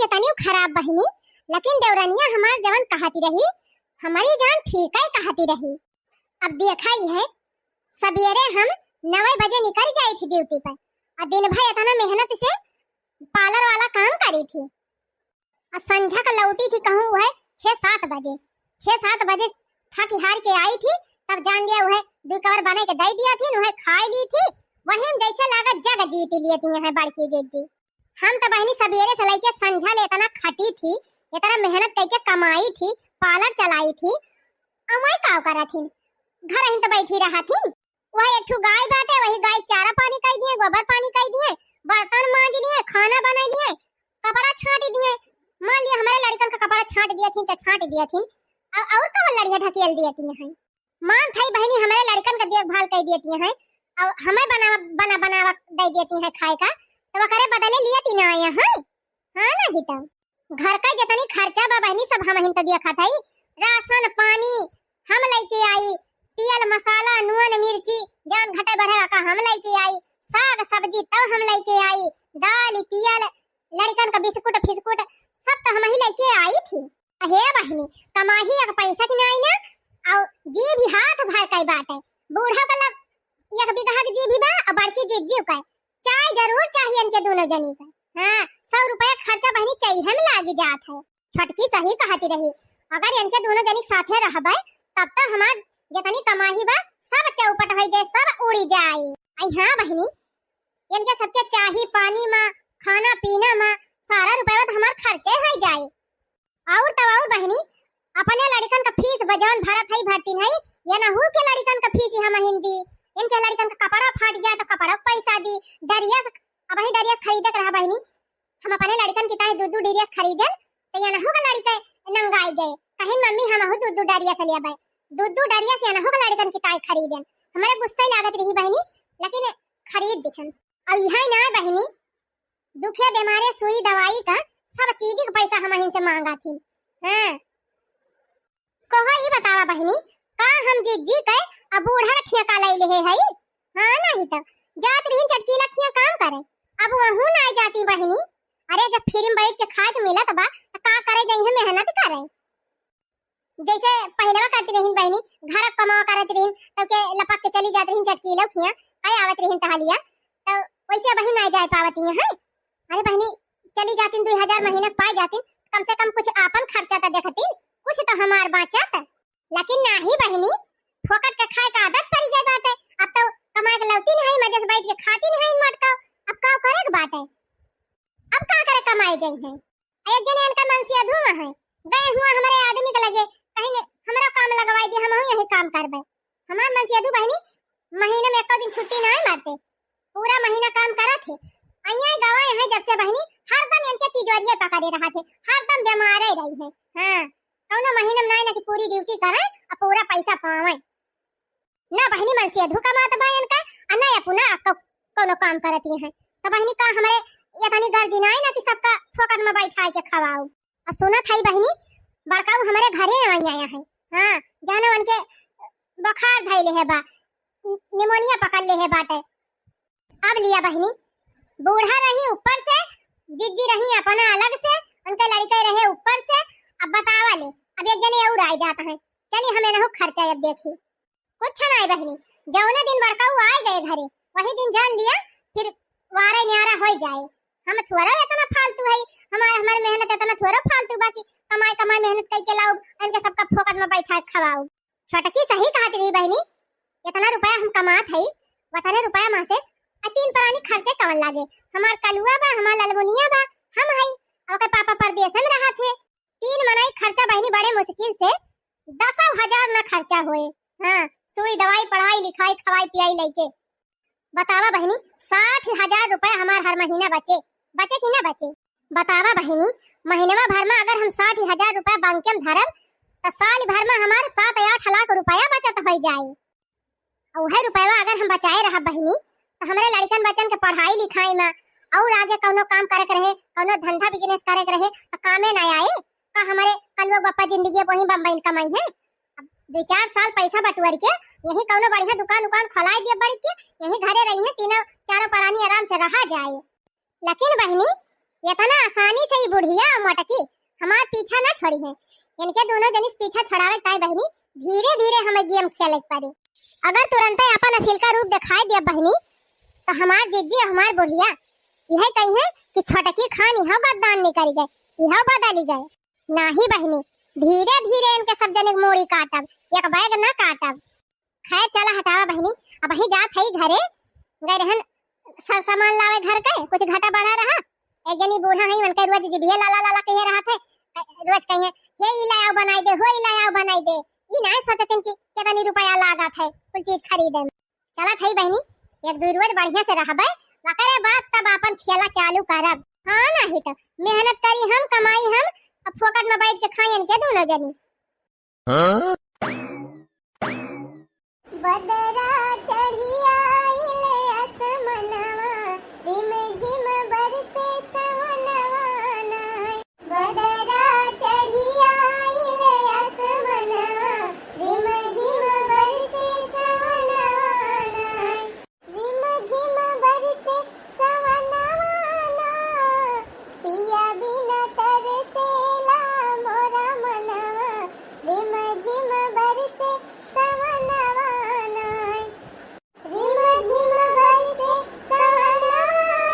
केतनी खराब बहिनी, लेकिन देवरनिया हमार जवन कहती रही हमारी जान ठीक है कहती रही। अब देखा ही है, सवेरे हम 9 बजे निकल जाई थी ड्यूटी पर और दिन भर इतना मेहनत से पार्लर वाला काम करी थी और संझा का लौटी थी कहूँ वह 6-7 बजे 6-7 बजे थक हार के आई थी। तब जान लिया वह 2 कवर बना के दे दिया थी, वह खा ली थी। वही जैसे लागत जग जीत लिए है बड़की जी। हम तो बहनी सवेरे से लेके संझा ले इतना खटी थी, इतना मेहनत करके कमाई थी, पार्लर चलाई थी। और वही का करा थी, घर ही तो बैठी रहा थी। वही एक ठो गाय बाटे, वही गाय चारा पानी कर दिए, गोबर पानी कर दिए, बर्तन मांज लिए, खाना बना लिए, कपड़ा छाट दिए। मान लिया हमारे लड़कन का कपड़ा छाट दिया थी तो छाट दिया थी, और कब लड़िया ढकेल दिए थी हैं। मान थई बहनी हमारे लड़कन का देखभाल कर दिए हैं और हमें बना दे देती है खाए का, तो करे बदले लिए ती ना आया है। हां नहीं तो घर का जितनी खर्चा बा बहनी सब हम ही तो देखा थई। राशन पानी हम लेके आई, तेल मसाला नून मिर्ची जान घटे बढ़े का हम लेके आई, साग सब्जी तब हम लेके आई, दाल तेल लड़कन का बिस्कुट फिस्कुट सब तो हम ही लेके आई थी। हे बहनी कमाही एक पैसा की नहीं ना, और जी भी हाथ भर के बाटे। बूढ़ा वाला एक बिगहा के जी भी बा और बड़की जी का चाय जरूर चाहिए इनके दोनों जनी का। हां 100 रुपया खर्चा बहनी चाहिए हम लागी जात है। छटकी सही कहती रही, अगर इनके दोनों जनी साथे रहबे तब तो हमार जितनी कमाई बा सब चौपट हो जाए, सब उड़ी जाए। आई हां बहनी इनके सबके चाही पानी में खाना पीना में सारा रुपया तो हमार खर्चे हो जाए। और तब और बहनी अपने लड़कन का फीस बजान भारत है भरती नहीं, ये ना हो के लड़कन का फीस हम हिंदी, इनके लड़कन का कपड़ा फाट जाए तो कपड़ा पैसा दी, डरियस अब ही डरियस खरीदे रहा बहनी। हम अपने लड़कन की ताई दूध डरियस खरीदे तो ये ना होगा लड़के नंगाई गए कहीं मम्मी हम हो दूध डरियस ले आबे, दूध डरियस ये ना होगा लड़कन की ताई खरीदे। हमारे गुस्सा लागत रही बहनी, लेकिन खरीद दिखन। अब यहां ना बहनी दुखे बीमारी सुई दवाई का सब चीज का पैसा हम इनसे मांगा थी। हां कहो ये बतावा बहनी का हम जी के अब बूढ़ा का ठेका ले ले है। हां नहीं तो जात रही चटकी लखिया काम करे, अब वहू ना जाती बहनी। अरे जब फ्री में बैठ के खाए के मिलत बा तो का करे जाई है, मेहनत करे जैसे पहले करती रही बहनी, घर कमा करत रही तो के लपक के चली जाती रही चटकी लखिया काय आवत रही तहलिया, तो वैसे बहनी ना जा पावती है। अरे बहनी चली जाती 2000 महीने पाई जाती, कम से कम कुछ आपन खर्चा तो देखती, कुछ तो हमार बचत। लेकिन नहीं बहनी फोकट के खाए का आदत पड़ गई बात है। अब तो कमा के लौती नहीं, मजे से बैठ के खाती नहीं मटका। अब का करे के बात है, अब का करे कमाई जाई है। एक जने इनका मनसिया धुआं है गए हुआ हमारे आदमी के लगे कहीं ने हमरा काम लगवाई दी, हम यही काम करबे। हमार मनसिया धु बहनी महीने में एक दिन छुट्टी नहीं मारते, पूरा महीना काम करा थे। अइया गवाए हैं जब से बहनी हरदम इनके तिजोरिये पकड़े रहा थे, हरदम बीमार ही रही है। हां कौनो महीने में नहीं ना कि पूरी ड्यूटी करे और पूरा पैसा पावे ना बहनी। मनसिया धु कमात बा इनका और ना अपना कोनो काम करती है। तो बहनी का हमारे यथानी गर्जी नहीं ना कि सबका फोकट में बैठा के खवाओ। और सुना था बहनी बड़काऊ हमारे घरे आया है। हां जानो उनके बुखार धइले है बा, निमोनिया पकड़ ले है बाटे। अब लिया बहनी बूढ़ा रही ऊपर से, जिज्जी रही अपना अलग से, उनके लड़के रहे ऊपर से। अब बतावा ले अब एक जने और आ जाता है, चलिए हमें ना हो खर्चा अब देखी कुछ नहीं बहनी। जौने दिन बड़काऊ आ गए घरे वही दिन जान लिया फिर वारा न्यारा हो जाए। हम थोड़ा इतना फालतू है, हमारे मेहनत इतना थोड़ा फालतू बाकी कमाई मेहनत करके लाओ इनके सबका फोकट में बैठा खवाओ। छोटकी सही कहती रही बहनी, इतना रुपया हम कमात है वतने रुपया में से 3 प्राणी खर्चे कवन लागे। हमार कलुआ बा, हमार ललमुनिया बा, हम है और पापा परदेश में रहा थे। 3 मनाई खर्चा बहनी बड़े मुश्किल से 10,000 ना खर्चा हुए। हां सुई दवाई पढ़ाई लिखाई खवाई पियाई लेके बतावा बहनी 60,000 रुपए हमार हर महीना बचे कि ना बचे। बतावा बहनी महीना भर में अगर हम 60,000 रुपए बैंक में धरब तो साल भर में हमार 7-8 लाख रुपया बचत हो जाए। और वह रुपया अगर हम बचाए रहा बहनी तो हमारे लड़कन बच्चन के पढ़ाई लिखाई में और आगे कोनो काम करे के रहे, कोनो धंधा बिजनेस करे के रहे तो कामे ना आए का हमारे कल लोग बापा जिंदगी वही बम्बई कमाई है। अब 2-4 साल पैसा बटुअर के यही कोनो बढ़िया दुकान खोला दिए बड़ी के यही घरे रही है, 3-4 प्राणी आराम से रहा जाए। लेकिन बहनी इतना आसानी से ही बुढ़िया मोटकी हमार पीछा ना छोड़ी है। इनके दोनों जनिस पीछा छुड़ावे ताई बहनी धीरे धीरे हमें गेम खेले पारे। अगर तुरंत अपन असिल का रूप दिखाई दिया बहनी तो हमार जिद्दी हमार बुढ़िया यह कही है कि छोटकी खान यह बददान नहीं करी गए यह बदली गए नाही बहनी। धीरे धीरे इनके सब जने मोड़ी काटब एक बैग ना काटब। खैर चला हटावा बहनी अब ही जात है घरे गए रहन सर सामान लावे घर के कुछ घाटा बढ़ा रहा। एक जनी बूढ़ा है उनके रोज जिभिया ला ला ला कहे रहा थे रोज कहे हे ई लाया बनाई दे हो ई लाया बनाई दे ई नहीं सोचते कि कितनी रुपया लागत है कुछ चीज खरीदे में। चला थई बहनी एक दो रोज बढ़िया से रहबे वकरे बाद तब अपन खेला चालू करब। हां नहीं तो मेहनत करी हम कमाई हम अब फोकट में बैठ के खाएन के दोनों जनी। हां बदरा चढ़ी आइले असमनवा रिम झिम बरसे सवनवा नाय। बदरा चढ़ी आइले असमनवा रिम झिम बरसे सवनवा नाय। रिम झिम बरसे सवनवा नाय। पिया बिना तरसेला मोरा मनवा रिम झिम बरसे सवनवा नाय। रिम झिम बरसे सवनवा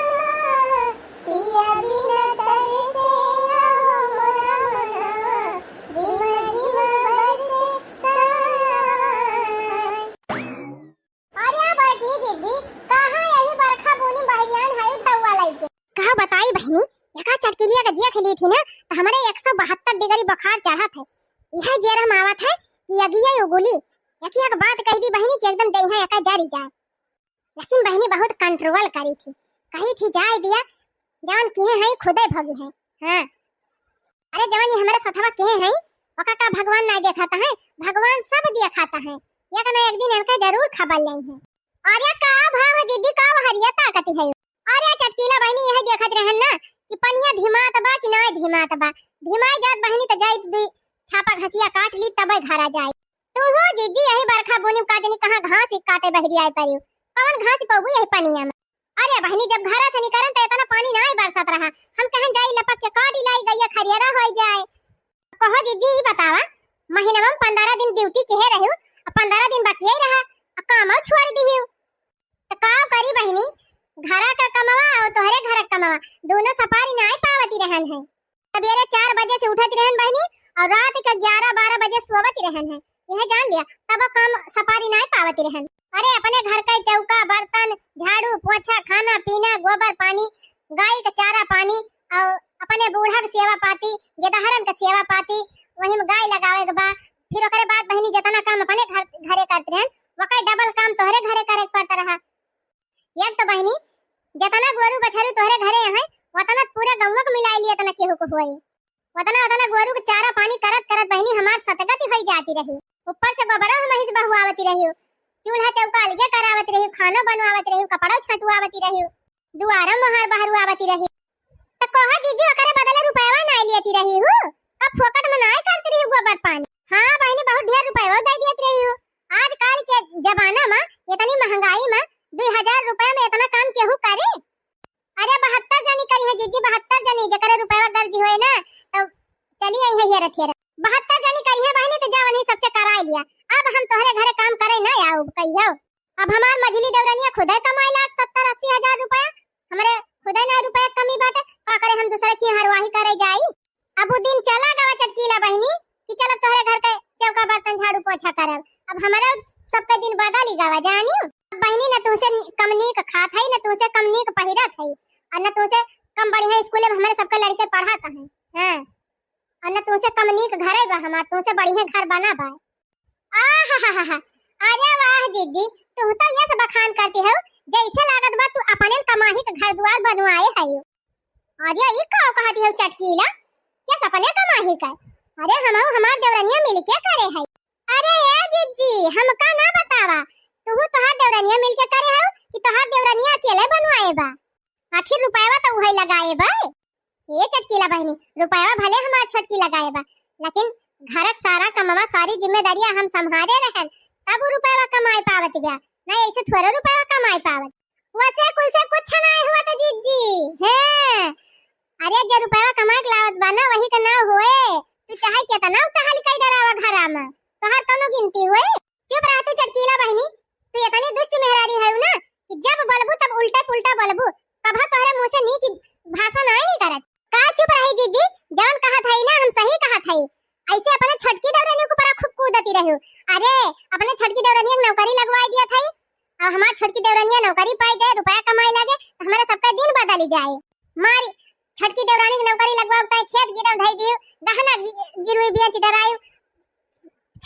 नाय। पिया बिना तरसेला मोरा मनवा रिम झिम बरसे सवनवा नाय। अरे बड़की दीदी कहाँ यही बरखा बुनी बहरियान हाय उठावा लाइके कहा बताई बहनी एका चटकिलिया का देख ली थी ना तो हमारे 172 डिग्री बुखार चढ़ा था। यह जेरम आवत है कि अगिया उगुली यकी एक बात कह दी बहनी कि एकदम देहा एका जारी जाए। लेकिन बहनी बहुत कंट्रोल करी थी कही थी जाए दिया जवन किए है खुदे भगी है। हां अरे जवन ये हमारे सथवा किए है ओका का भगवान नहीं देखाता है भगवान सब देखाता है एक ना एक दिन इनका जरूर खबर ले है। अरे का भाव दीदी का हरिया ताकत है। अरे चटकीला बहनी यह देखत रहन ना कि पनिया धीमात बा कि नहीं धीमात बा धीमाई जात बहनी तो जाई छापा घसिया काट ली तब घर आ जाए। तू हो जीजी यही बरखा बुनी का जनी कहां घास काटे बहरी आए परियो कौन घास पबू यही पनिया में। अरे बहनी जब घर से निकलन त इतना पानी नहीं बरसत रहा हम कहां जाई लपक के काट लाई गैया खरियारा हो जाए। कहो जीजी ई बतावा महीना में 15 दिन ड्यूटी के रहू 15 दिन बाकी ही रहा काम छोड़ दीहू तो का करी बहनी घरा का कमावा और तोहरे घर का कमावा दोनों सपारी नहीं पावती रहन है। सवेरे 4 बजे से उठती रहन बहनी और रात के 11-12 बजे सोवती रहन है यह जान लिया तब काम सपारी नहीं पावती रहन। अरे अपने घर का चौका बर्तन झाड़ू पोछा खाना पीना गोबर पानी गाय का चारा पानी और अपने बूढ़ा का सेवा पाती गेदहरन का सेवा पाती वही में गाय लगावे के बा फिर ओकरे बाद बहनी जितना काम अपने घरे करते रहन वका डबल काम तोहरे घरे करे पड़ता रहा। यार तो बहनी जितना गोरू बछरू तोहरे घरे है उतना पूरे गांव को मिला लिया तना केहू को होई उतना गोरू के चारा पानी करत करत बहनी हमार सतगति होई जाती रही। ऊपर से गोबरा हम हिस बहुआवती रही चूल्हा चौका अलगे करावती रही खाना बनवावती रही कपड़ा छटवावती रही दुआरा मोहर बहरवावती रही तो कहा जीजी ओकरे बदले रुपया ना लेती रही हूं अब फोकट में नहीं करती रही गोबर पानी। हां बहनी बहुत ढेर रुपया दे देती रही हूं। आजकल के जमाना में इतनी महंगाई में 2000 रुपया में इतना काम केहू करे। अरे 72 जनी करी है जीजी 72 जनी जकरे रुपया गर्जी होए ना तो चली आई है ये रथिया 72 जनी करी है बहनी तो जावन ही सबसे कराई लिया। अब हम तोहरे घरे काम करे ना आओ कहियो अब हमार मझली देवरानिया खुदे कमाई लाख 70-80 हजार रुपया हमरे खुदे ना रुपया कमी बाटे का करे हम दूसरे की हरवाही करे जाई। अब वो दिन चला गवा चटकीला बहनी कि चलो तोहरे घर के चौका बर्तन झाड़ू पोछा करब अब हमारा सबके दिन बदल गवा जानी बहनी न तुसे कमनी का खात है न तुसे कमनी का पहिरत है और न तुसे कम बढ़िया स्कूल में हमारे सबके लड़के पढ़ाता है। हां और न तुसे कमनी का घर बा हमार तुसे बढ़िया घर बना बा। आहा अरे वाह जीजी तू तो ये सब बखान करती हो जैसे लागत बा तू अपने कमाही का घर द्वार बनवाए है। अरे ये का कहती हो चटकीला क्या सपने कमाही का अरे हम हमार देवरानिया मिलके करे है। अरे ए जीजी हमका ना बतावा तू तोहार देवरानिया मिलके करे हो कि तोहार देवरानिया अकेले बनवाए बा आखिर रुपया तो वही लगाए बा। ये चटकीला बहनी रुपया भले हमार छटकी लगाए बा लेकिन घर का सारा कमावा सारी जिम्मेदारियां हम संभाले रहन तब रुपया कमाई पावत बा नहीं ऐसे थोड़ा रुपया कमाई पावत वैसे कुछ नहीं हुआ तो जीजी है अरे जो रुपया कमा के लावत बा ना वही का ना होए। तू चाहे केतना उठा लिखाई डरावा घरा में तोहार कोनो गिनती होए। चुप रह तू चटकीला बहनी। तू इतनी दुष्ट मेहरारी है ना कि जब बोलबू तब उल्टा पुल्टा बोलबू। कभा तोहरे मुंह से नी की भाषा ना नहीं करत। का चुप रही जीजी, जान कहा था ना हम सही कहा था। ऐसे अपने छटकी दौरानी को पर खूब कूदती रहो। अरे अपने छटकी दौरानी एक नौकरी लगवाई दिया था और हमार छटकी दौरानी नौकरी पाई जाए रुपया कमाई लागे तो हमारा सबका दिन बदल जाए। मारी छटकी दौरानी की नौकरी लगवाता है खेत गिरव धई दियो गहना गिरवी बेच डरायो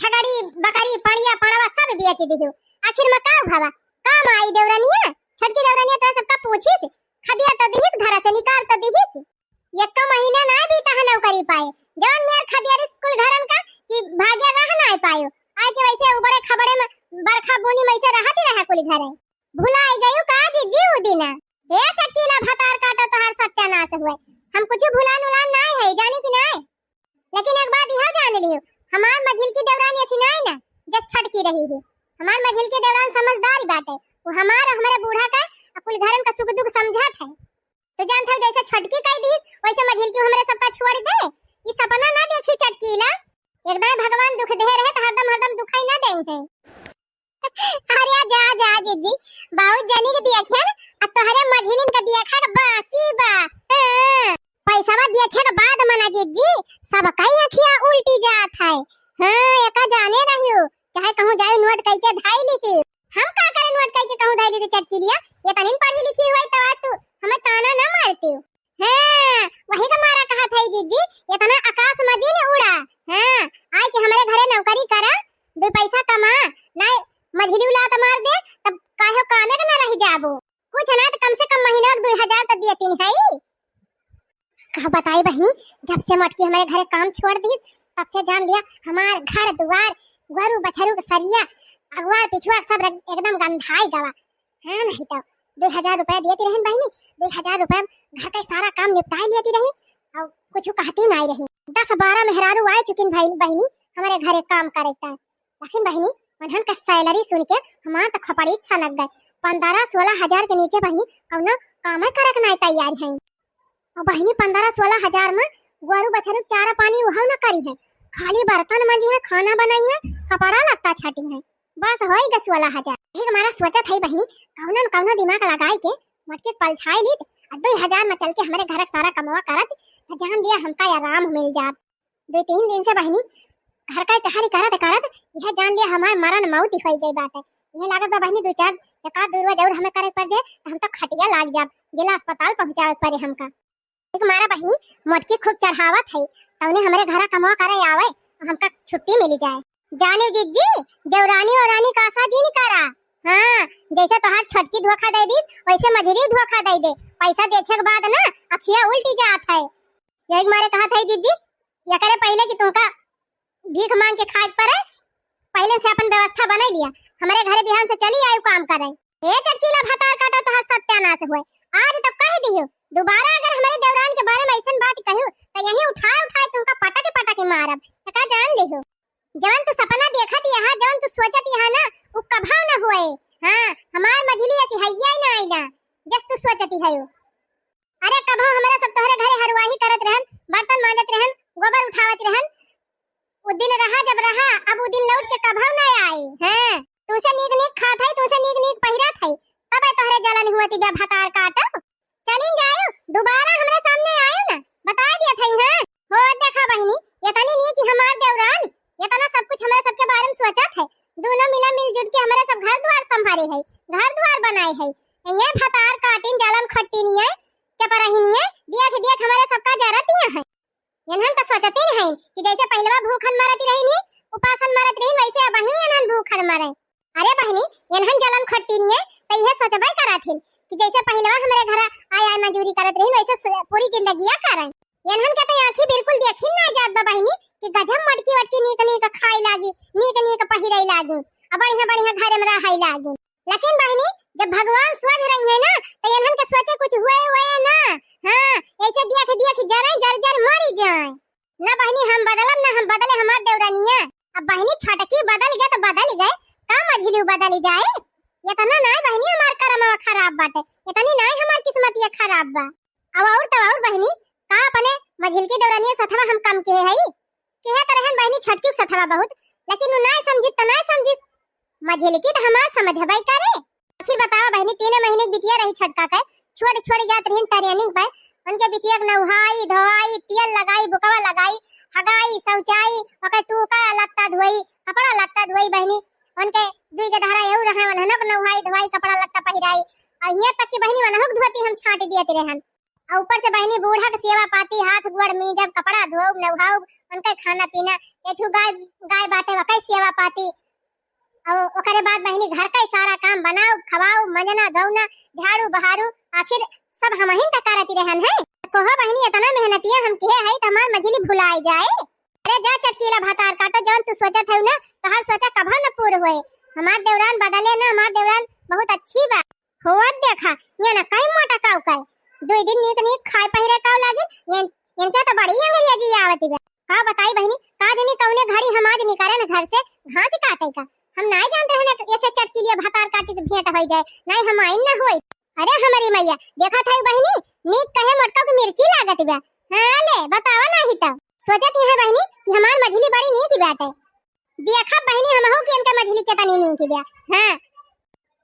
छगड़ी बकरी पड़िया पड़वा सब बेच दियो। आखिर में का भावा काम आई दौरानिया छटकी दौरानिया तो सबका पूछी से खदिया तो दिहिस घर से निकाल तो दिहिस। एक तो महीना ना बीता है नौकरी पाए जवन मेर खदिया स्कूल घरन का कि भाग्य रह ना पायो। आय के वैसे उबड़े खबड़े में बरखा बोनी में से रहती रहा कुल घरे भुलाई गयो का जीजी उ दिना। ए चटकीला भतार काटा तोहार सत्यानाश हुए। हम कुछ भुलान उलान ना है जाने की ना। लेकिन एक बात यह जान लियो हमार मझिल की दौरान ऐसी ना है ना जस छटकी रही है। हमार मझिल के दौरान समझदारी बात है वो हमारे बूढ़ा का कुल घरन का सुख दुख समझत है। तो जानत हो जैसे छटकी कह दीस वैसे मझिल की हमरे सबका छोड़ दे। ई सपना ना देखी चटकीला एकदम भगवान दुख दे रहे तो हरदम दुखाई ना देई है। अरे जा जा जीजी बहुत जानी के देखिए ना अब तोहरे मझिलिन का देखा बाकी बा। पैसावा देखे के बाद मना जीजी सब कई अखिया उल्टी जात है। हां एका जाने रहियो चाहे कहूं जाए नोट कई के धाई लिखी हम का करे नोट कई के कहूं धाई लिखी चटकीलिया ये तनिन पढ़ी लिखी हुई तो तू हमें ताना ना मारती हो। हां वही का मारा कहा था जीजी इतना आकाश मजी ने उड़ा। हां आय के हमारे घरे नौकरी करा दो पैसा कमा ना मझली उला तो मार दे तब काहे कामे के ना रह जाबो कुछ ना तो कम से कम महीना 2000 तक देती है। कहा बताई बहनी जब से मटकी हमारे घरे काम छोड़ दी तब से जान लिया हमार घर द्वार गरु बछरू के सरिया अगवार पिछवार सब एकदम गंधाई गवा। हां नहीं तो 2000 रुपया देती रही बहनी 2000 रुपया घर का सारा काम निपटा लेती रही और कुछ कहती नहीं रही। 10-12 मेहरारू आ चुकी बहनी हमारे घरे काम करता है। लेकिन बहनी उन्हन का सैलरी सुन के हमार तो खपड़ी सा लग गए 15-16 हजार के नीचे बहनी कौनो काम करक नहीं तैयार है। और बहनी 15-16 हजार में गोरु बछरू चारा पानी वहां न करी है खाली बर्तन मंजी है खाना बनाई है कपड़ा लत्ता छाटी है बस होई 16 हजार। एक हमारा सोचा था बहनी कौनो न कौनो दिमाग लगाई के मटके पलछाई ली 2000 में चल के हमारे घर सारा कमवा करत जान लिया हमका आराम मिल जात। 2-3 दिन से बहनी घर का टहली करत यह जान लिया हमार मरण मौत हो गई बात है। यह लागत बहनी 2-4 एकाध दूर जरूर हमें करे पड़ जाए तो हम तो खटिया लाग जाब जिला अस्पताल पहुंचावे पड़े हमका। एक मारा बहनी मटकी खूब चढ़ावत है तौने हमारे घर कमवा करे आवे हमका छुट्टी मिल जाए। जाने जीजी देवरानी और रानी का आशा जी नहीं करा। हां जैसे तोहार छटकी धोखा दे दी वैसे मझली धोखा दे दे पैसा देखे के बाद ना अखिया उल्टी जात है। एक मारे कहा था जीजी या करे पहले कि तुमका भीख मांग के खाए पड़े पहले से अपन व्यवस्था बना लिया हमारे घरे बिहान से चली आयु काम करे। ए चटकीला भतार काटा तो हाथ सत्यानाश हुए आज तक कह दियो दोबारा अगर हमारे देवरान के बारे में ऐसा बात कहू तो यही उठाए तुमका पटके मारब का जान लियो। जवन तू सपना देखत यहाँ जवन तू सोचत यहाँ ना वो कभी ना हुए। हां हमार मझली ऐसी हैया ही ना आई ना जस तू सोचती है। अरे कभी हमारा सब तोहरे घरे हरवाही करत रहन बर्तन मांजत रहन गोबर उठावत रहन वो दिन रहा जब रहा अब वो दिन लौट के कभी ना आए। हां तू से नीक खात है तू से नीक पहिरत है तब तोहरे जलन हुआती बे भतार काटा चलिन जायो दोबारा हमारे सामने आयो ना बता दिया था। हां हो देखा बहनी ये तनी नी कि हमार देवरान ये तना सब कुछ हमारे सबके बारे में सोचा है दोनों मिलजुल के हमारे सब घर द्वार संभाले है घर द्वार बनाए है। ये भतार काटिन जलन खट्टी नहीं है चपरही नहीं है देख हमारे सबका जरत है। इन्हन तो सोचते नहीं है कि जैसे पहलवा भूखन मरती रही नहीं उपासन मरत रही वैसे अब ही इन्हन भूखन मरे। अरे बहनी इन्हन जलन खट्टी नहीं है तो यह सोचबे कराथिन कि जैसे पहलवा हमारे घर आय मजूरी करत रही वैसे पूरी जिंदगी करें। इन्हन के तो आंखें बिल्कुल देखिन ना जात बा बहनी कि गजब मटकी वटकी नीक खाई लागी नीक पहिरई लागी अब बढ़िया घर में रहाई लागी। लेकिन बहनी जब भगवान स्वच्छ रही है ना तो इन्हन के सोचे कुछ हुए ना। हां ऐसे देख जर मरी जाए ना बहनी हम बदलब ना हम बदले हमार देवरानिया। अब बहनी छटकी बदल गए तो बदल गए का मझली बदल जाए इतना ना बहनी हमार कर्म खराब बाटे इतनी ना हमार किस्मत ये खराब बा। अब और तो और बहनी का अपने मझिल की दौरानिया सथवा हम कम के हई केहे तरहन बहनी छटकी सथवा बहुत, लेकिन उ ना समझी त ना समझी मझिल की त हमार समझबै करे। फिर बताओ बहनी 3 महीने की बिटिया रही छटका के छोड़ छोड़ जात रही ट्रेनिंग पे, उनके बिटिया के नहाई धोई तेल लगाई बुकवा लगाई हगाई शौचाई ओके टूका लत्ता धोई कपड़ा लत्ता धोई बहनी उनके दुई के धारा एउ रहे वनहनक नहाई धोई कपड़ा लत्ता पहिराई और यहाँ तक कि बहनी वनहक धोती हम छाट दियत रहन। और ऊपर से बहनी बूढ़ा के सेवा पाती हाथ गोड़ में जब कपड़ा धोओ नहाओ उनके खाना पीना एठू गाय गाय बाटे वकै सेवा पाती और ओकरे बाद बहनी घर का सारा काम बनाओ खवाओ मंजना धोना झाड़ू बहारू आखिर सब हम ही तक करती रहन है। कहो बहनी इतना मेहनतिया हम के है त हमार मझली भुलाए जाए। अरे जा चटकीला भातार काटो जवन तू सोचत है ना तोहर सोचा कभो न पूर होए। हमार देवरान बदले ना हमार देवरान बहुत अच्छी बा होत देखा ये ना कई मोटा काऊ का 2 दिन नीक नीक खाए पहिरे काऊ लागे इनके तो बड़ी अंग्रेजी आवती बा। का बताई बहनी का जनी कौने घड़ी हम आज निकाले न घर से घास काटे का हम नहीं जानते हैं ना ऐसे चटकीलिया भातार काटी तो भेंट हो जाए नहीं हम आइन ना होई। अरे हमारी मैया देखा था बहनी नीक कहे मटका की मिर्ची लागत बा। हां ले बतावा नहीं त सोचत है बहनी कि हमार मझली बड़ी नीक बाटे देखा बहनी हम हो कि इनके मझली के तनी नीक बा। हां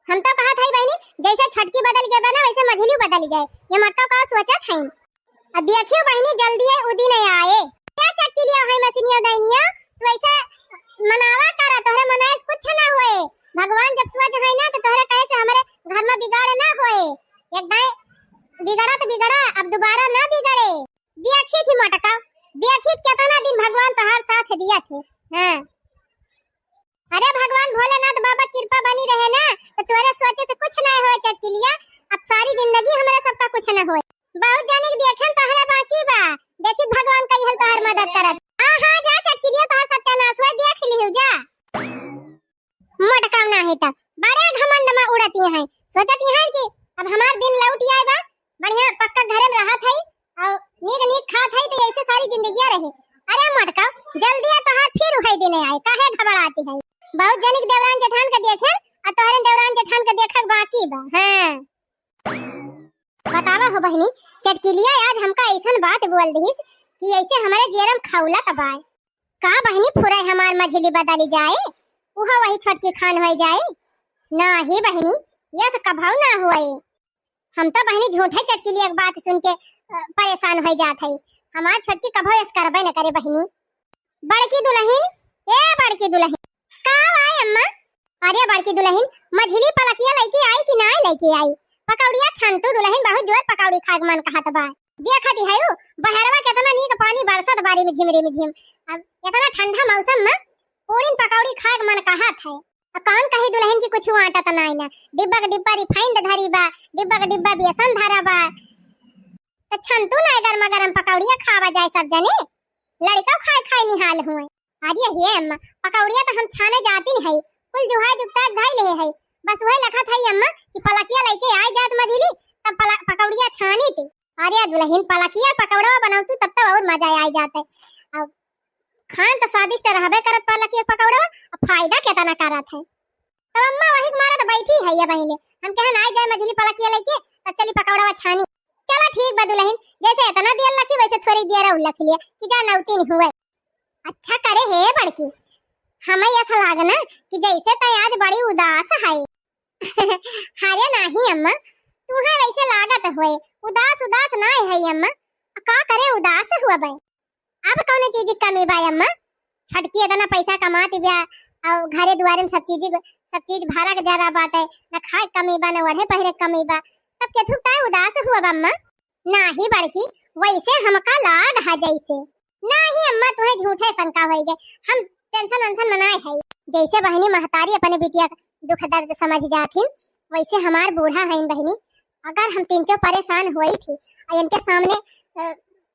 हम तो कहा था बहनी जैसे छटकी बदल गए ना वैसे मझली बदल जाए ये मटका का सोचत है। अब देखियो बहनी जल्दी है उदी नहीं आए क्या चटकी लिया है मशीनिया डाइनिया तो ऐसे मनावा करा तोहरे मनाए कुछ ना होए भगवान जब स्वज है ना तो तोहरे कहे से हमारे घर में बिगाड़ ना होए एक दाए बिगड़ा तो बिगड़ा अब दोबारा ना बिगड़े। देखी थी मटका देखी कितना दिन भगवान तोहार साथ दिया थे। हां अरे भगवान भोलेनाथ बाबा कृपा बनी रहे ना तो तोरे सोचे से कुछ ना होए चटकी लिया अब सारी जिंदगी हमारे सबका कुछ ना होए। बहुत जाने के देखन तोहरा बाकी बा देखी भगवान कई हल तोहर मदद करत। हां जा चटकी लिया तोहर सत्यानाश होए देख लियो जा मटका ना है त बड़े घमंड में उड़ती हैं सोचती हैं कि अब हमार दिन लौट आए बा बढ़िया पक्का घरे में रहत है और नीक नीक खात है तो ऐसे सारी जिंदगी रहे। अरे मटका जल्दी आ तोहर फिर उहै दिन आए काहे घबराती है। बहुत जनिक देवरान जेठान के देखे और तोहरे देवरान जेठान के देखक बाकी बा। हां बतावा हो बहनी चटकीलिया आज हमका ऐसन बात बोल दीस कि ऐसे हमारे जेरम खौला तबाय का बहनी फुराय हमार मझली बदली जाए उहा वही छटकी खान हो जाए ना ही बहनी ये सब कभाव ना हुए। हम तो बहनी झूठे चटकीलिया की बात सुन के परेशान हो जात है हमार छटकी कभाव ऐसे करबे न करे। बहनी बड़की दुल्हन ए बड़की दुल्हन का आए अम्मा। अरे बड़की दुल्हन मझली पलकिया लेके आई कि ना लेके आई पकौड़िया छनतू दुल्हन बहुत जोर पकौड़ी खाग मन कहत बा देखा दी है बहरवा कितना नीक पानी बरसत बारी में झिमरी में झिम अब इतना ठंडा मौसम में पूरी पकौड़ी खाग मन कहत है। कौन कही दुल्हन की कुछ आटा त नहीं ना डिब्बा का डिब्बा रिफाइंड धरी बा डिब्बा का डिब्बा बेसन धरा बा त छनतू ना गरमा गरम पकौड़िया खावा जाए सब जने लड़का खाए खाए निहाल हुए। आज ये अम्मा पकौड़िया तो हम छाने जाती नहीं है कुल जुहाई जुगता धाई ले है बस वही लखा था अम्मा कि पलकिया लेके आ जात मझली तब पकौड़िया छानी थी। अरे दुल्हन पलकिया पकौड़ा बनाऊ तू तब और मजा आ जाता है अब खान तो स्वादिष्ट रहबे करत पलकिया पकौड़ा अब फायदा कितना करत है। तो अम्मा वही मारा तो बैठी है ये बहिने हम कहन आ गए मझली पलकिया लेके तब चली पकौड़ा छानी चलो ठीक बा दुल्हन जैसे इतना देर लखी वैसे थोड़ी देर और लख लिया कि जा नौती नहीं हुए। अच्छा करे है बड़की हमें ऐसा लागना कि जैसे तय आज बड़ी उदास है। अरे नहीं अम्मा तू है वैसे लागत हुए उदास उदास ना है अम्मा का करे उदास हुआ भाई अब कौन चीज की कमी बा अम्मा छटकी इतना पैसा कमाती बिया और घरे दुआरे में सब चीज भाड़ा के ज्यादा बाटे ना खाए कमी बा ना वढ़े पहरे कमी बा तब के थुकता उदास हुआ अम्मा। ना ही बड़की वैसे हमका लाग है जैसे ना ही अम्मा तुहे झूठे शंका हो गए हम टेंशन वंशन मनाए है जैसे बहनी महतारी अपने बिटिया दुख दर्द समझ जाथिन वैसे हमार बूढ़ा है बहनी अगर हम तीन परेशान हुई थी और इनके सामने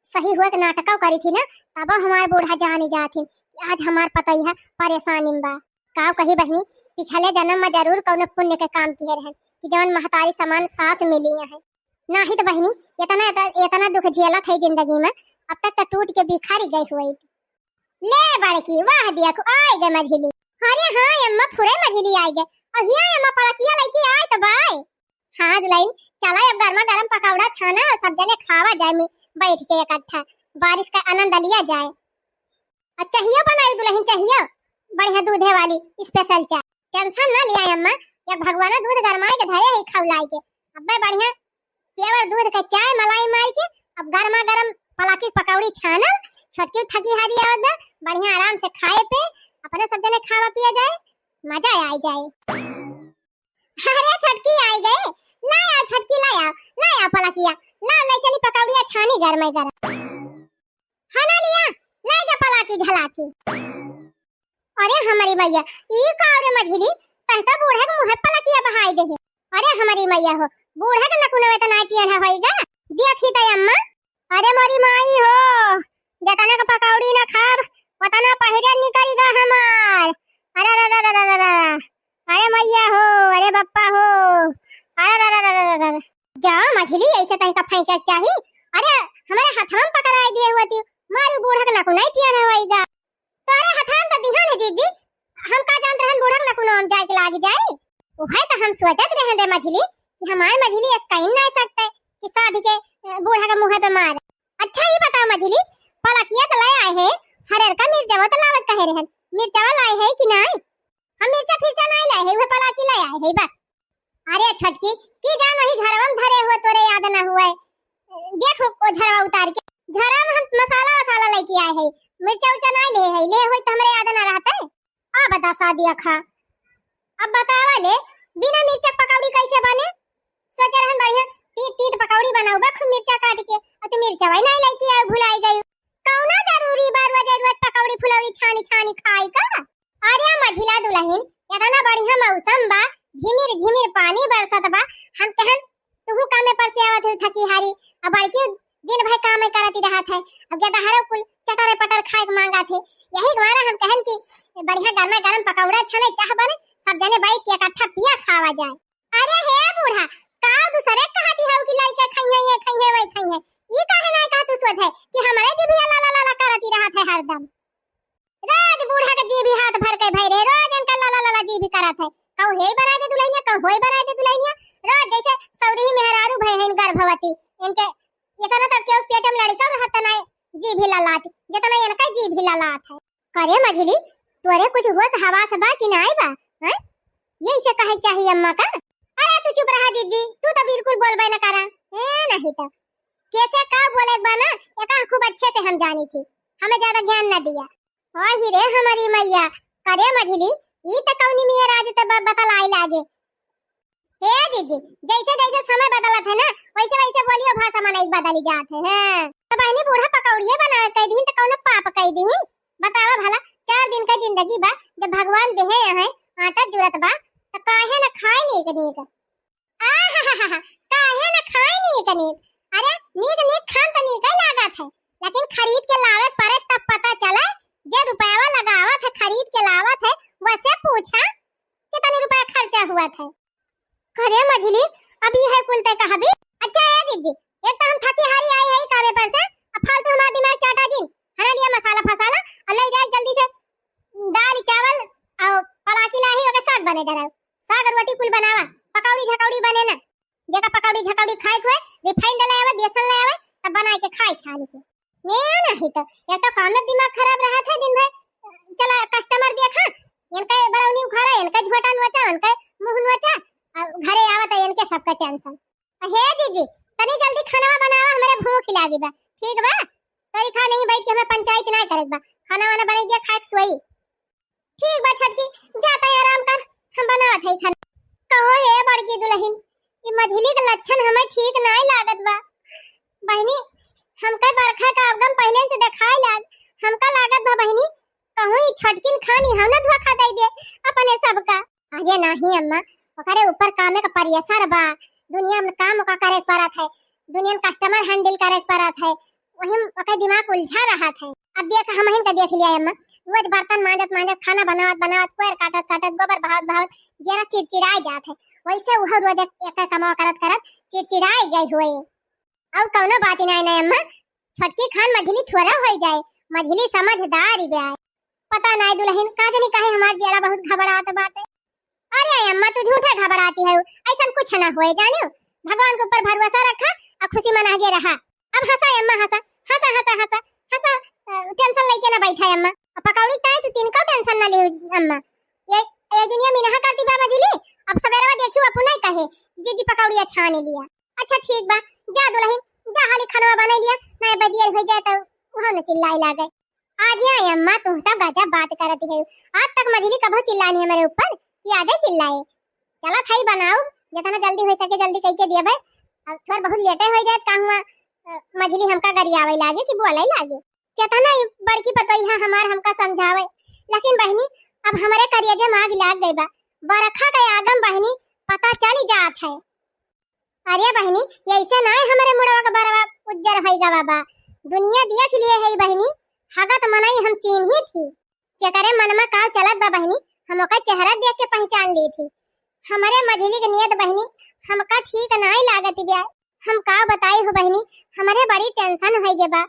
सही हुआ के नाटका करी थी ना तब हमार बूढ़ा जानी जाती कि आज हमार पता ही है परेशानी बा का कही बहनी पिछले जन्म में जरूर कौन पुण्य के काम किए रहे कि जवन महतारी समान सास मिली है ना ही तो बहनी इतना दुख झेला था जिंदगी में अब तक तो टूट के बिखारी गई हुई थी। ले बड़की वाह देखो आए गए मझली। अरे हाँ अम्मा फुरे मझली आए गए और यहाँ अम्मा पलकिया लेके आए तो बाय। हाँ दुल्हन चला अब गर्मा गर्म पकौड़ा छाना और सब जने खावा जाए बैठ के इकट्ठा बारिश का आनंद लिया जाए। और चाहिए बनाई दुल्हन चाहिए बढ़िया दूधे वाली स्पेशल चाय। टेंशन ना लिया अम्मा, या भगवान दूध गरमाए के धरे है खवलाई के। अब्बे बढ़िया प्योर दूध का चाय मलाई मार के अब गर्मा गर्म पलाकी पकौड़ी छाना, छोटकी थकी हारी आवत बा, बढ़िया आराम से खाए पे अपने सब जने खावा पिया जाए, मजा आ जाए। अरे छोटकी आई गए, लाया छोटकी लाया पलाकिया, ला चली पकौड़िया छानी गरम गरम। खाना लिया ले जा पलाकी झलाकी। अरे हमारी मैया ई का रे मझली तहता बूढ़ा के मुंह पलाकिया बहाई दे। अरे हमारी मैया हो बूढ़ा के नकुनवे त नाटियन होइगा देखी त अम्मा। अरे मोरी माई हो जतना का पकौड़ी ना खाब ओतना पहरे निकलगा हमार। अरे अरे मैया हो, अरे बप्पा हो, अरे जा मछली ऐसे तई का फेंके चाही। अरे हमारे हाथम पकड़ाई दिए हुआ मारू बूढ़ा के नकुनाई टियन होइगा। तोरे हथान त दिहन है जीजी, हम का जानत रहन बूढ़ा के नकुनो हम जाए के लाग जाए। ओहे त हम सोचत रहन दे मछली कि हमार मछली ऐसे कहीं ना सकते कि शादी के बूढ़ा के मुंह पे मार। अच्छा ये बताओ मछली पलाकिया त लाए आए है हरेर का मिर्चा तो लावत कहे रहन, मिर्चा लाए है कि नहीं? हम मिर्चा फिरचा नहीं लाए है, वो पलाकी लाए आए है बस। अरे छटकी की जान वही झरवम धरे हुए तोरे याद ना हुए, देखो ओ झरवा उतार के झरा में हम मसाला लेके आए है, मिर्चा उर्चा नहीं ले होई त हमरे याद ना रहता है। आ बता शादी खा अब बतावा ले बिना मिर्चा पकौड़ी कैसे बने? सोच रहन बढ़िया तीत पकौड़ी बनाऊ बा खूब मिर्चा काट के, और तू मिर्चा वही नहीं लेके आए भुलाई गई। कौना जरूरी बार जरूरत पकौड़ी फुलौड़ी छानी खाई का? अरे मझिला दुल्हन इतना बढ़िया मौसम बा, झिमिर पानी बरसत बा, हम कहन तू काम में पर से आवत है थकी हारी अब बड़की दिन भर काम करती रहत है, अब ज्यादा हरो कुल चटर पटर खाए के मांगा थे। यही द्वारा हम कहन कि बढ़िया गर्मा गर्म पकौड़ा छने चाह बने सब जने बैठ के इकट्ठा पिया खावा जाए। अरे हे बूढ़ा का दूसरे कहती है कि लड़के खाइए ये खाइए वही खाइए, ये काहे ना कह तू सोच है कि हमारे जी भी ला करती रहत है हरदम। रोज बूढ़ा के जी भी हाथ भर के भरे रोज इनका ला जी भी करत है। कहू हे बना दे दुल्हनिया, कहू होई बना दे दुल्हनिया, रोज जैसे सौरी मेहरारू भय है गर्भवती इनके इतना तक क्यों पेट में लड़का रहता ना जी भी ललात जितना इनका जी भी ललात है। करे मझली तोरे कुछ होश हवास बा कि नहीं बा? हैं यही से कहे चाहिए अम्मा का। अरे तू चुप रहा जीजी, तू तो बिल्कुल बोलबे न करा। नहीं तो कैसे का बोले बा ना एका खूब अच्छे से हम जानी थी, हमें ज्यादा ज्ञान न दिया। ओ ही रे हमारी मैया करे मझली ई त कौनी मिया राज त बतलाई लागे। हे जीजी जैसे जैसे समय बदलत है ना वैसे वैसे बोलियो भाषा मन एक बदली जात है। हैं तो बहनी बूढ़ा पकौड़िए बनावे कह दीन त कौनो पाप कह दीन? बतावा भला 4 दिन का जिंदगी बा जब भगवान देहे है आटा जुरत बा त काहे न खाए नीक नीक। आहा काहे न खाए नीक नीक? अरे नीक खान त नीक ही लागत है, लेकिन खरीद के लावे पड़े तब पता चले जे रुपयावा लगावत है खरीद के लावत है वैसे पूछा कितने रुपया खर्चा हुआ था। करे मझली अभी है कुल ते कहबी। अच्छा है दीदी एक तो हम थकी हारी आई है कामे पर से, अब फालतू हमारा दिमाग चाटा दिन हना लिया मसाला फसाला और ले जाए जल्दी से दाल चावल और पलाकी लाही ओके साग बने डराओ, साग और रोटी कुल बनावा, पकौड़ी झकौड़ी बने ना जेका पकौड़ी झकौड़ी खाए खोए रिफाइंड ले आवे बेसन ले आवे तब बनाए के खाए छानी के। नहीं तो एक तो काम में दिमाग खराब रहा था दिन भर, चला कस्टमर देखा इनका बरौनी उखाड़ा इनका झोटा नोचा इनका मुंह नोचा घरे आवत है इनके सबका टेंशन। हे जीजी तनी जल्दी खाना बनावा हमारे भूख लागी बा, ठीक बा? तोरी खा नहीं बैठ के हमें पंचायत ना करे बा, खाना वाना बन गया खा के सोई। ठीक बा छटकी जाता है आराम कर, हम बनावत है खाना। कहो हे बड़की दुल्हन ई मझली के लक्षण हमें ठीक नहीं लागत बा। बहनी हमका बरखा का अवगम पहले से दिखाई लाग, हमका लागत बा बहनी कहूं ई छटकिन खानी हम ना धोखा दे दे अपने सबका। अरे नहीं अम्मा ओकरे ऊपर कामे का परियसर बा, दुनिया में काम का करे परत है, दुनिया में कस्टमर हैंडल करे परत है, वही ओकर दिमाग उलझा रहा था। अब देख हम हिन का देख लिया अम्मा रोज बर्तन मांजत खाना बनावत कोयर काटत गोबर बहावत जरा चिड़चिड़ाई जात है, वैसे वह रोज एक कमाओ करत चिड़चिड़ाई गई हुए। और कौनो बात नहीं अम्मा छटकी खान मझली थोड़ा हो जाए, मझली समझदार बे। पता नहीं दुल्हन का जानी काहे हमार जेड़ा बहुत घबरात बाटे। अरे अम्मा तू झूठा घबराती है, ऐसा कुछ ना होए जानियो, भगवान के ऊपर भरोसा रखा और खुशी मना के रहा। अब हंसा अम्मा हंसा हंसा हंसा हंसा हंसा टेंशन लेके ना बैठा अम्मा पकौड़ी ताए तो तिनका टेंशन ना ले अम्मा ये दुनिया में नहा करती बा मझली अब सवेरवा देखियो अपन नहीं कहे जी पकौड़ी अच्छा ने लिया अच्छा ठीक बा जा दुल्हन जा हाली खाना बना लिया नहीं बदियर हो जाए तो वहां न चिल्लाई लागे आज यहाँ अम्मा तू तो गजब बात करती है आज तक मझली कभो चिल्लानी है मेरे ऊपर कि आजा चिल्लाए चला खाई बनाओ जितना जल्दी हो सके जल्दी कह के दिया भाई अब थोड़ा बहुत लेटे हो जाए ता हुआ मझली हमका गरियावे लागे कि बोले लागे कितना बड़की पतोई हमार हमका समझावे लेकिन बहनी अब हमारे करियजे माग लाग गई बा बरखा के आगम बहनी पता चली जात है अरे बहनी ऐसे ना हमारे मुड़वा का बरवा उज्जर होइगा बाबा दुनिया दिया के लिए है बहनी हगत मनाई हम चीन ही थी चकरे मनमा काल चलत बा बहनी हमका चेहरा देख के पहचान ली थी हमारे मझली की नियत बहनी हमका ठीक नहीं लागत बिया हम का बताई हो बहनी हमारे बड़ी टेंशन हो गए बा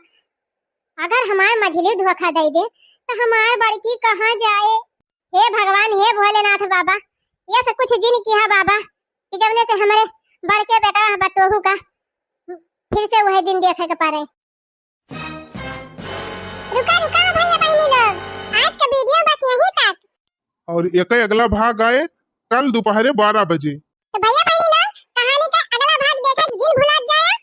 अगर हमार मझली धोखा दे दे तो हमार बड़की कहाँ जाए हे भगवान हे भोलेनाथ बाबा ये सब कुछ जिन किया बाबा कि जब से हमारे बड़के बेटा बतोहू का फिर से वही दिन देखे के पारे रुका रुका भैया बहनी लोग आज का वीडियो बस यहीं तक और एक अगला भाग आए कल दोपहर 12 बजे तो भैया बहनी लोग कहानी का अगला भाग देखकर जिन भुला जाए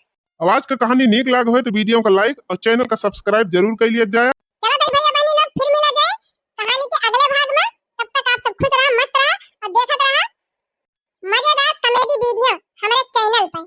आवाज का कहानी नीक लाग हो तो वीडियो का लाइक और चैनल का सब्सक्राइब जरूर कर लिया जाए चलो भाई भैया बहनी लोग फिर मिला जाए कहानी के अगले भाग में तब तक आप सब खुश रहो मस्त रहो और देखते रहो मजेदार कॉमेडी वीडियो हमारे चैनल पर।